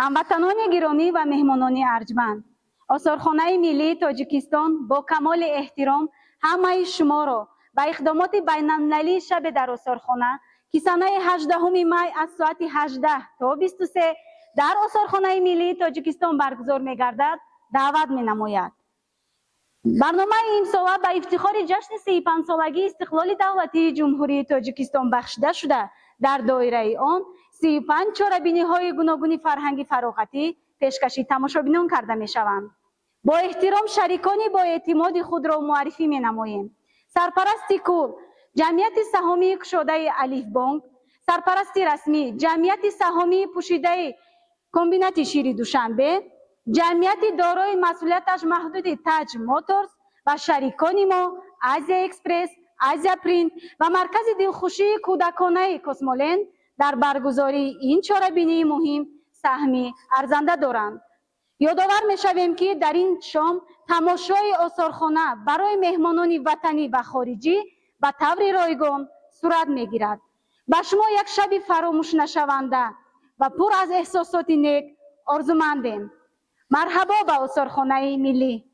هموطنان گرامی و مهمانان ارجمند، آثارخانه ملی تاجیکستان با کمال احترام همه شما را به اقدامات بین‌المللی شب در آثارخانه که سنه 18 می از ساعت 18 تا 23 در آثارخانه ملی تاجیکستان برگزار می‌گردد دعوت می‌نماید. برنامه امسال به افتخار جشن 35 سالگی استقلال دولتی جمهوری تاجیکستان بخشیده شده در دایره آن 35 چاره‌بینی‌های گوناگون فرهنگی فراغتی پیشکشی تماشابینان کرده می‌شوند. با احترام شریکانی با اعتماد خود را معرفی می‌نماییم. سرپرست کل جمعیت سهامی گشاده الف بانک، سرپرست رسمی جمعیت سهامی پوشیده کمبینات شیر دوشنبه، جمعیت دارای مسئولیتش محدود تاج موتورز و شریکان ما آزیا اکسپرس، آزیا پرینت و مرکز دلخوشی کودکانه کسمولند در برگزاری این چاره‌بینی مهم سهمی ارزنده دارند. یادآور می‌شویم که در این شام تماشای آثارخانه برای مهمانان وطنی و خارجی به طور رایگان صورت می‌گیرد. به شما یک شب فراموش نشونده و پر از احساسات نیک آرزومندیم. مرحبا به آثارخانه ملی.